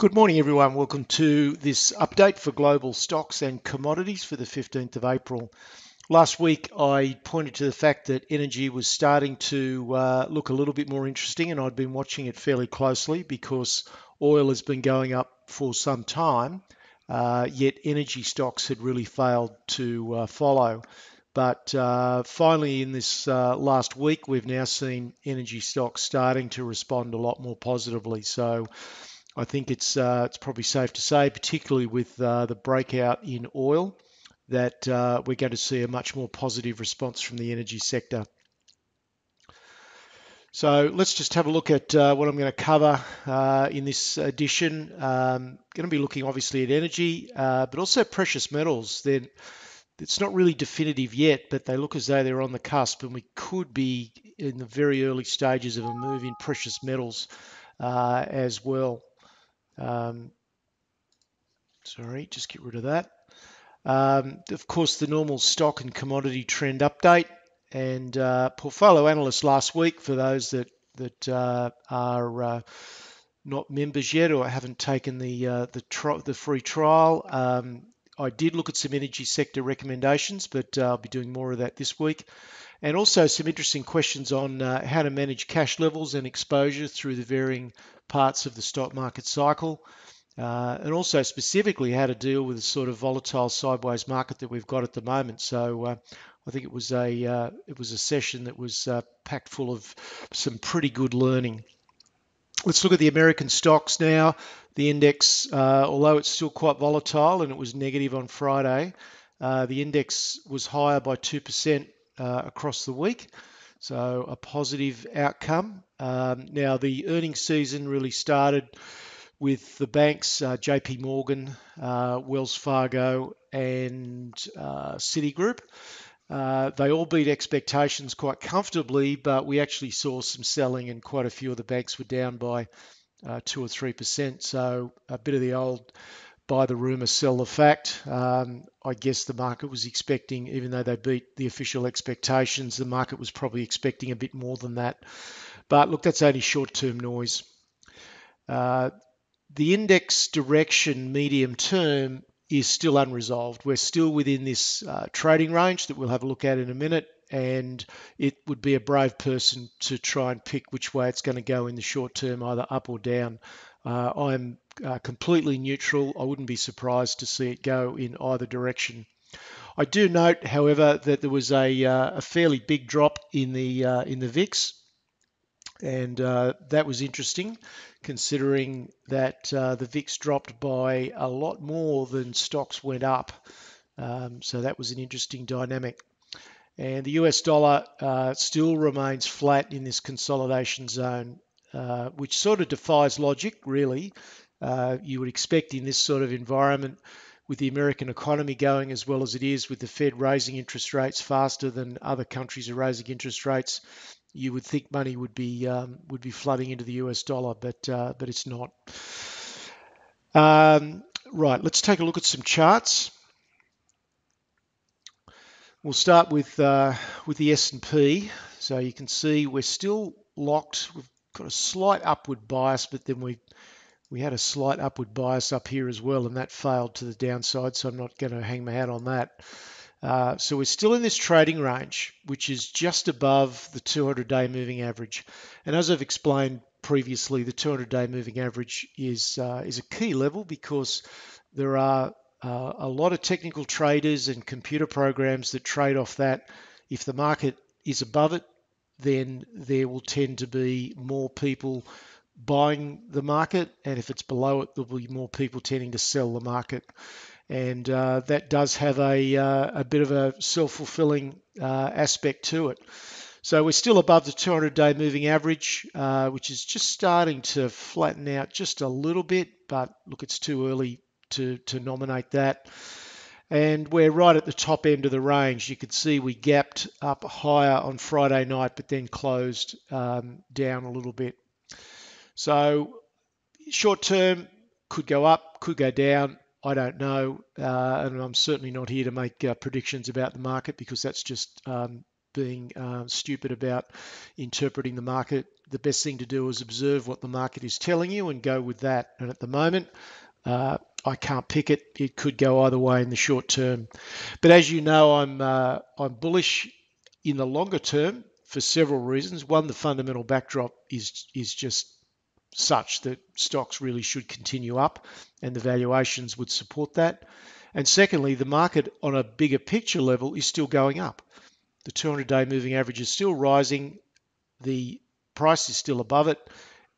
Good morning, everyone. Welcome to this update for global stocks and commodities for the 15th of April. Last week, I pointed to the fact that energy was starting to look a little bit more interesting, and I'd been watching it fairly closely because oil has been going up for some time, yet energy stocks had really failed to follow. But finally, in this last week, we've now seen energy stocks starting to respond a lot more positively. So I think it's probably safe to say, particularly with the breakout in oil, that we're going to see a much more positive response from the energy sector. So let's just have a look at what I'm going to cover in this edition. Going to be looking obviously at energy, but also precious metals. It's not really definitive yet, but they look as though they're on the cusp, and we could be in the very early stages of a move in precious metals as well. Sorry, just get rid of that. Of course, the normal stock and commodity trend update and portfolio analyst last week for those that are not members yet or haven't taken the free trial. I did look at some energy sector recommendations, but I'll be doing more of that this week. And also some interesting questions on how to manage cash levels and exposure through the varying parts of the stock market cycle. And also specifically how to deal with the sort of volatile sideways market that we've got at the moment. So I think it was a session that was packed full of some pretty good learning. Let's look at the American stocks now. The index, although it's still quite volatile and it was negative on Friday, the index was higher by 2% across the week. So a positive outcome. Now the earnings season really started with the banks, JP Morgan, Wells Fargo, and Citigroup. They all beat expectations quite comfortably, but we actually saw some selling, and quite a few of the banks were down by 2 or 3%. So a bit of the old buy the rumour, sell the fact. I guess the market was expecting, even though they beat the official expectations, the market was probably expecting a bit more than that. But look, that's only short-term noise. The index direction medium term is still unresolved. We're still within this trading range that we'll have a look at in a minute, and it would be a brave person to try and pick which way it's going to go in the short term, either up or down. I'm completely neutral. I wouldn't be surprised to see it go in either direction. I do note, however, that there was a fairly big drop in the VIX, and that was interesting, considering that the VIX dropped by a lot more than stocks went up. So that was an interesting dynamic. And the US dollar still remains flat in this consolidation zone, which sort of defies logic, really. You would expect in this sort of environment, with the American economy going as well as it is, with the Fed raising interest rates faster than other countries are raising interest rates, you would think money would be flooding into the US dollar, but it's not. Right, let's take a look at some charts. We'll start with the S&P. So you can see we're still locked. We've got a slight upward bias, but then we had a slight upward bias up here as well, and that failed to the downside, so I'm not going to hang my hat on that. So we're still in this trading range, which is just above the 200-day moving average. And as I've explained previously, the 200-day moving average is a key level because there are a lot of technical traders and computer programs that trade off that. If the market is above it, then there will tend to be more people buying the market, and if it's below it, there'll be more people tending to sell the market. And that does have a bit of a self-fulfilling aspect to it. So we're still above the 200-day moving average, which is just starting to flatten out just a little bit, but look, it's too early to nominate that. And we're right at the top end of the range. You can see we gapped up higher on Friday night, but then closed down a little bit. So short term could go up, could go down. I don't know, and I'm certainly not here to make predictions about the market because that's just being stupid about interpreting the market. the best thing to do is observe what the market is telling you and go with that. And at the moment, I can't pick it. It could go either way in the short term. But as you know, I'm bullish in the longer term for several reasons. One, the fundamental backdrop is just such that stocks really should continue up, and the valuations would support that. And secondly, the market on a bigger picture level is still going up. The 200-day moving average is still rising. The price is still above it.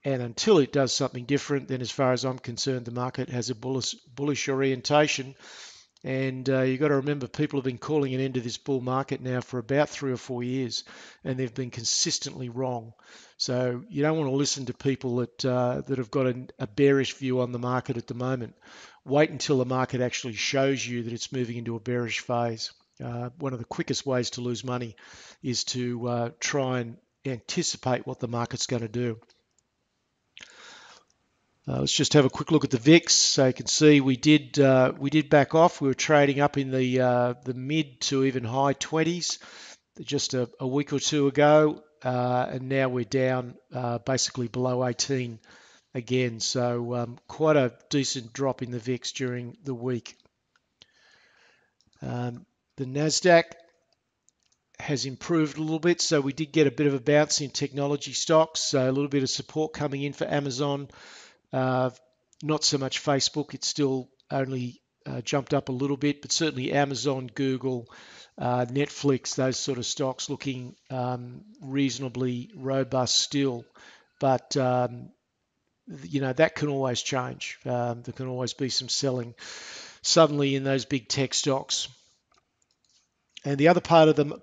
And until it does something different, then as far as I'm concerned, the market has a bullish orientation. And you've got to remember, people have been calling an end to this bull market now for about 3 or 4 years, and they've been consistently wrong. So you don't want to listen to people that have got a bearish view on the market at the moment. Wait until the market actually shows you that it's moving into a bearish phase. One of the quickest ways to lose money is to try and anticipate what the market's going to do. Let's just have a quick look at the VIX. So you can see we did back off. We were trading up in the mid to even high 20s just a week or two ago, and now we're down basically below 18 again. So quite a decent drop in the VIX during the week. The Nasdaq has improved a little bit, so we did get a bit of a bounce in technology stocks. So a little bit of support coming in for Amazon. Not so much Facebook. It's still only jumped up a little bit, but certainly Amazon, Google, Netflix, those sort of stocks looking reasonably robust still. But that can always change. There can always be some selling suddenly in those big tech stocks. And the other part of the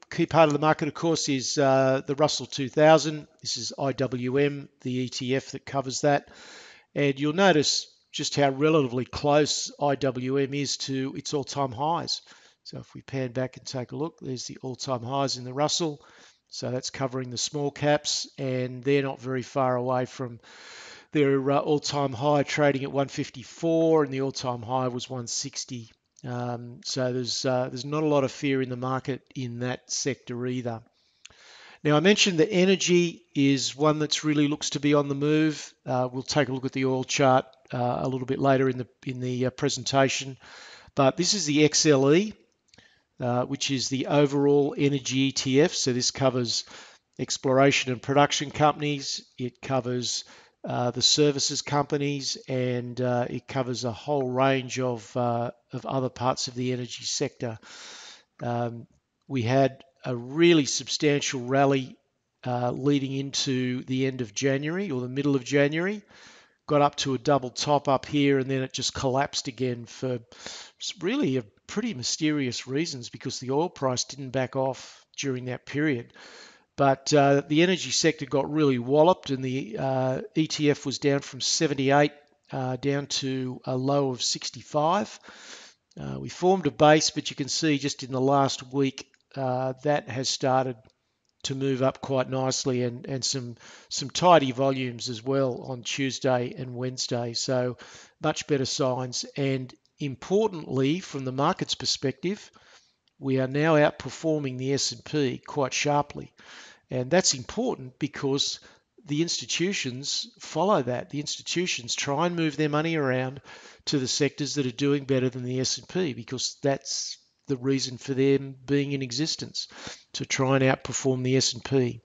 key part of the market, of course, is the Russell 2000. This is IWM, the ETF that covers that. And you'll notice just how relatively close IWM is to its all-time highs. So if we pan back and take a look, there's the all-time highs in the Russell. So that's covering the small caps, and they're not very far away from their all-time high, trading at 154, and the all-time high was 160. So there's not a lot of fear in the market in that sector either. Now, I mentioned that energy is one that's really looks to be on the move. We'll take a look at the oil chart a little bit later in the presentation. But this is the XLE, which is the overall energy ETF. So this covers exploration and production companies. It covers the services companies, and it covers a whole range of other parts of the energy sector. We had a really substantial rally leading into the end of January or the middle of January. Got up to a double top up here, and then it just collapsed again for really a pretty mysterious reasons, because the oil price didn't back off during that period. But the energy sector got really walloped, and the ETF was down from 78 down to a low of 65. We formed a base, but you can see just in the last week that has started to move up quite nicely, and some tidy volumes as well on Tuesday and Wednesday. So much better signs. And importantly, from the market's perspective, we are now outperforming the S&P quite sharply. And that's important because the institutions follow that. The institutions try and move their money around to the sectors that are doing better than the S&P, because that's the reason for them being in existence, to try and outperform the S&P.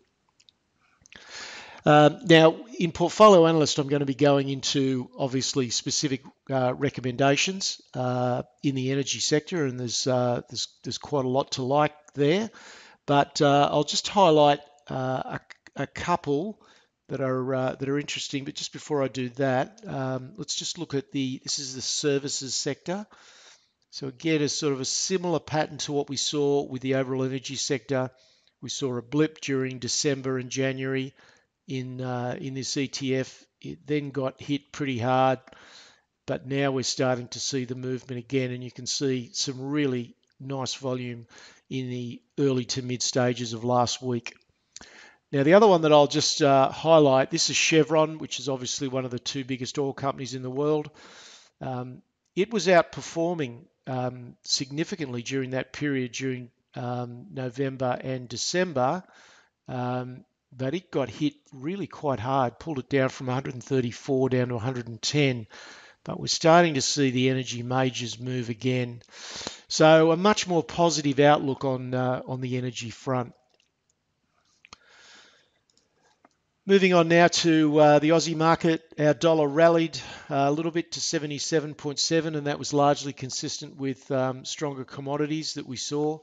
Now, in Portfolio Analyst, I'm going to be going into obviously specific recommendations in the energy sector, and there's quite a lot to like there. But I'll just highlight a couple that are interesting. But just before I do that, let's just look at this is the services sector. So again, it's sort of a similar pattern to what we saw with the overall energy sector. We saw a blip during December and January in this ETF. It then got hit pretty hard, but now we're starting to see the movement again, and you can see some really nice volume in the early to mid stages of last week. Now, the other one that I'll just highlight, this is Chevron, which is obviously one of the two biggest oil companies in the world. It was outperforming significantly during that period, during November and December. but it got hit really quite hard, pulled it down from 134 down to 110. But we're starting to see the energy majors move again. So a much more positive outlook on the energy front. Moving on now to the Aussie market, our dollar rallied a little bit to 77.7, and that was largely consistent with stronger commodities that we saw.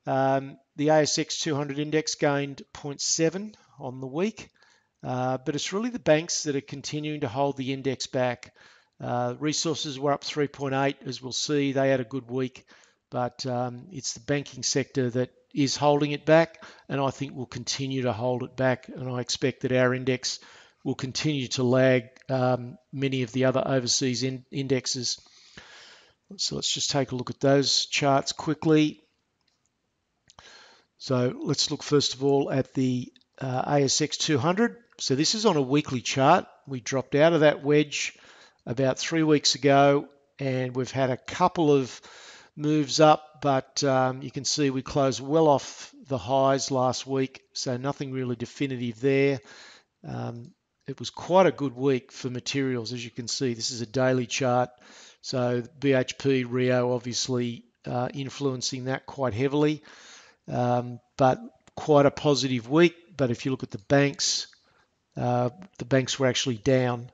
The ASX 200 index gained 0.7 on the week, but it's really the banks that are continuing to hold the index back. Resources were up 3.8, as we'll see. They had a good week, but it's the banking sector that is holding it back, and I think will continue to hold it back. And I expect that our index will continue to lag many of the other overseas indexes. So let's just take a look at those charts quickly. So let's look first of all at the ASX 200. So this is on a weekly chart. We dropped out of that wedge about 3 weeks ago, and we've had a couple of moves up, but you can see we closed well off the highs last week, so nothing really definitive there. It was quite a good week for materials, as you can see. This is a daily chart, so BHP, Rio obviously influencing that quite heavily, but quite a positive week. But if you look at the banks were actually down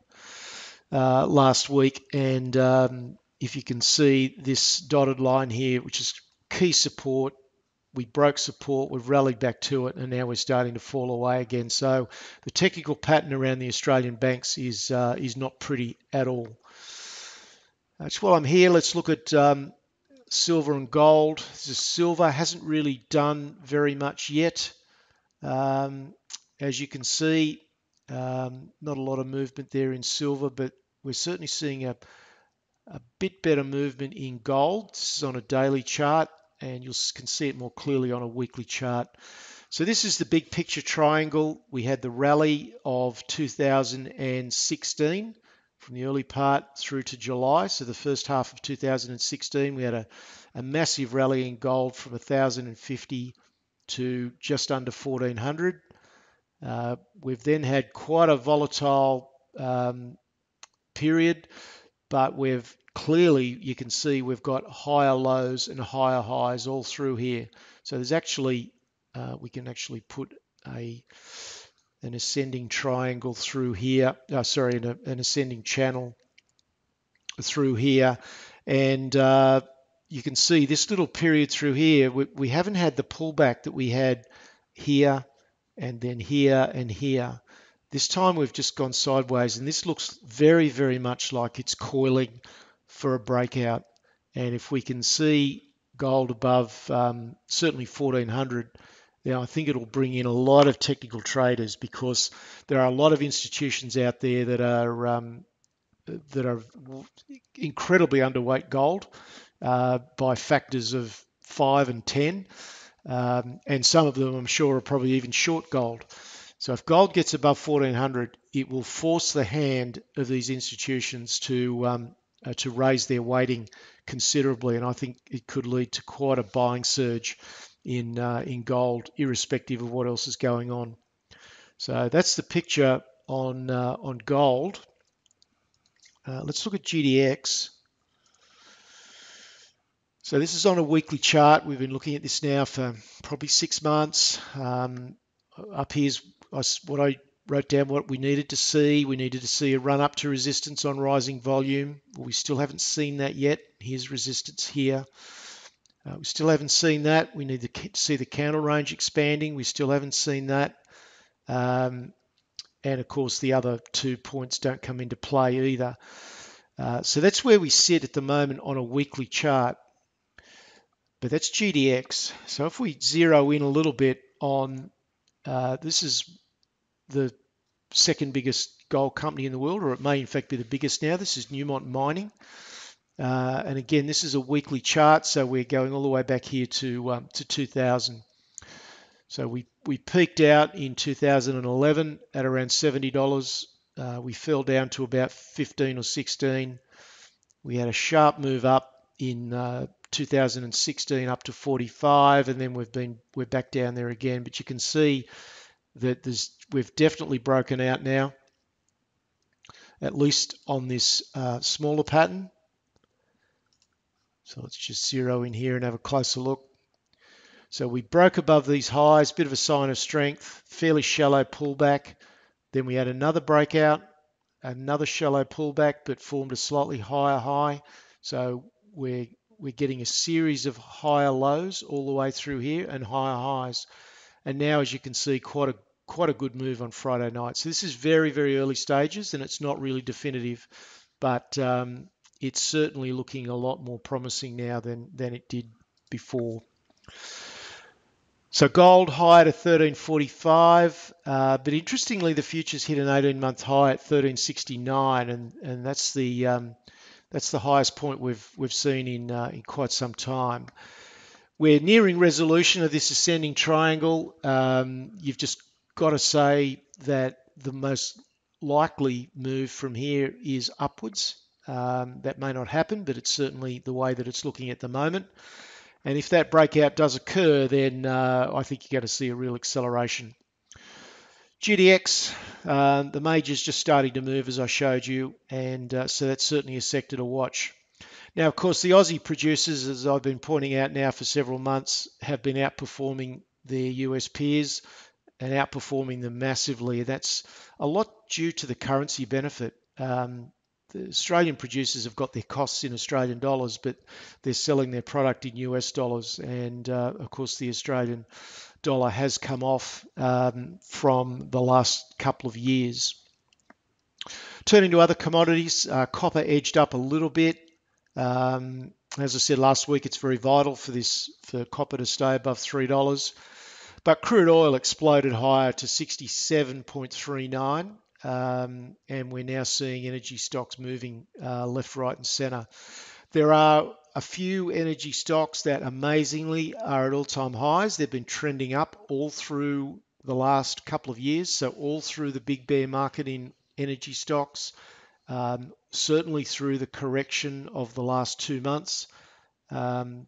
last week, and if you can see this dotted line here, which is key support, we broke support, we've rallied back to it, and now we're starting to fall away again. So the technical pattern around the Australian banks is not pretty at all. Just while I'm here, let's look at silver and gold. Silver hasn't really done very much yet. As you can see, not a lot of movement there in silver, but we're certainly seeing a bit better movement in gold. This is on a daily chart, and you can see it more clearly on a weekly chart. So this is the big picture triangle. We had the rally of 2016 from the early part through to July. So the first half of 2016, we had a massive rally in gold from 1,050 to just under 1,400. We've then had quite a volatile period, but we've clearly, you can see we've got higher lows and higher highs all through here. So there's actually, we can actually put an ascending triangle through here, an ascending channel through here. And you can see this little period through here, we haven't had the pullback that we had here and then here and here. This time we've just gone sideways, and this looks very, very much like it's coiling for a breakout. And if we can see gold above certainly 1,400, I think it'll bring in a lot of technical traders, because there are a lot of institutions out there that are incredibly underweight gold by factors of 5 and 10. And some of them, I'm sure, are probably even short gold. So if gold gets above 1,400, it will force the hand of these institutions to raise their weighting considerably, and I think it could lead to quite a buying surge in gold, irrespective of what else is going on. So that's the picture on gold. Let's look at GDX. So this is on a weekly chart. We've been looking at this now for probably 6 months. Up here's what I wrote down, what we needed to see. We needed to see a run up to resistance on rising volume. We still haven't seen that yet. Here's resistance here. We still haven't seen that. We need to see the counter range expanding. We still haven't seen that. And of course, the other 2 points don't come into play either. So that's where we sit at the moment on a weekly chart. But that's GDX. So if we zero in a little bit on, this is the second biggest gold company in the world, or it may in fact be the biggest now. This is Newmont Mining. And again, this is a weekly chart, so we're going all the way back here to 2000. So we peaked out in 2011 at around $70. We fell down to about 15 or 16. We had a sharp move up in 2016 up to 45, and then we're back down there again. But you can see that we've definitely broken out now, at least on this smaller pattern. So let's just zero in here and have a closer look. So we broke above these highs, bit of a sign of strength, fairly shallow pullback. Then we had another breakout, another shallow pullback, but formed a slightly higher high. So we're getting a series of higher lows all the way through here and higher highs. And now, as you can see, quite a good move on Friday night. So this is very, very early stages, and it's not really definitive, but it's certainly looking a lot more promising now than it did before. So gold high at 1345, but interestingly, the futures hit an 18-month high at 1369, and that's the highest point we've seen in quite some time. We're nearing resolution of this ascending triangle. You've just got to say that the most likely move from here is upwards. That may not happen, but it's certainly the way that it's looking at the moment. And if that breakout does occur, then I think you're going to see a real acceleration. GDX, the majors just starting to move, as I showed you, and so that's certainly a sector to watch. Now, of course, the Aussie producers, as I've been pointing out now for several months, have been outperforming their US peers and outperforming them massively. That's a lot due to the currency benefit. The Australian producers have got their costs in Australian dollars, but they're selling their product in US dollars. And of course, the Australian dollar has come off from the last couple of years. Turning to other commodities, copper edged up a little bit. As I said last week, it's very vital for copper to stay above $3. But crude oil exploded higher to 67.39, and we're now seeing energy stocks moving left, right, and center. There are a few energy stocks that amazingly are at all-time highs. They've been trending up all through the last couple of years, so all through the big bear market in energy stocks. Certainly through the correction of the last 2 months.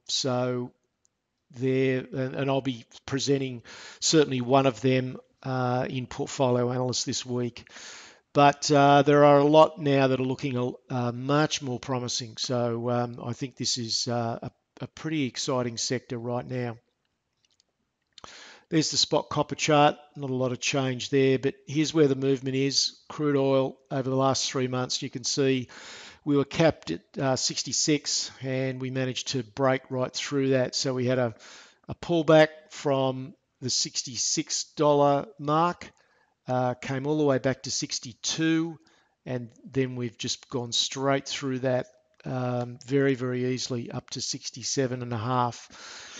So there, and I'll be presenting certainly one of them in Portfolio Analyst this week. But there are a lot now that are looking much more promising. So I think this is a pretty exciting sector right now. There's the spot copper chart, not a lot of change there, but here's where the movement is. Crude oil over the last 3 months, you can see we were capped at 66 and we managed to break right through that. So we had a pullback from the $66 mark, came all the way back to 62, and then we've just gone straight through that very, very easily up to 67.5.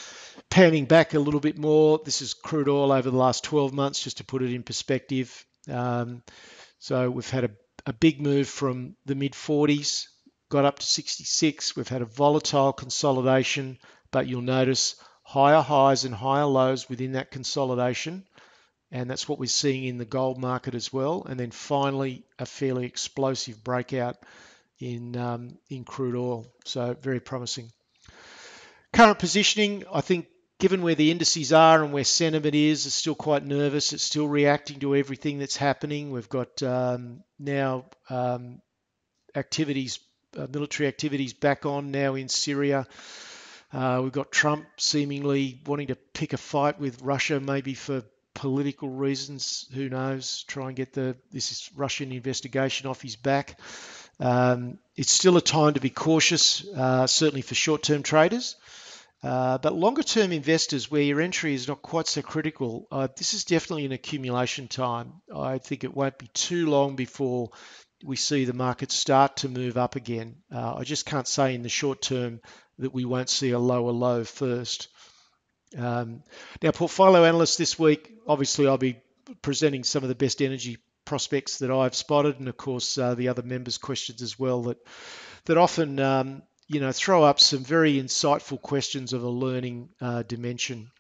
Panning back a little bit more, this is crude oil over the last 12 months, just to put it in perspective. So we've had a big move from the mid-40s, got up to 66. We've had a volatile consolidation, but you'll notice higher highs and higher lows within that consolidation. And that's what we're seeing in the gold market as well. And then finally, a fairly explosive breakout in crude oil. So very promising. Current positioning, I think, given where the indices are and where sentiment is, it's still quite nervous. It's still reacting to everything that's happening. We've got now activities, military activities back on now in Syria. We've got Trump seemingly wanting to pick a fight with Russia, maybe for political reasons. Who knows? Try and get this Russian investigation off his back. It's still a time to be cautious, certainly for short-term traders. But longer-term investors, where your entry is not quite so critical, this is definitely an accumulation time. I think it won't be too long before we see the market start to move up again. I just can't say in the short term that we won't see a lower low first. Now, Portfolio Analyst this week, obviously I'll be presenting some of the best energy prospects that I've spotted, and of course the other members' questions as well that often throw up some very insightful questions of a learning dimension.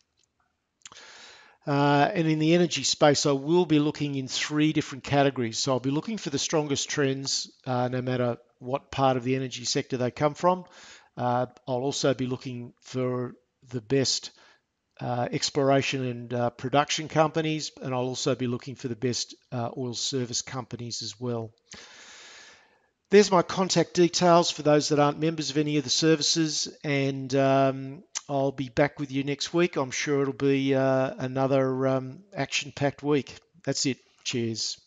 And in the energy space, I will be looking in 3 different categories. So I'll be looking for the strongest trends, no matter what part of the energy sector they come from. I'll also be looking for the best exploration and production companies, and I'll also be looking for the best oil service companies as well. There's my contact details for those that aren't members of any of the services, and I'll be back with you next week. I'm sure it'll be another action-packed week. That's it. Cheers.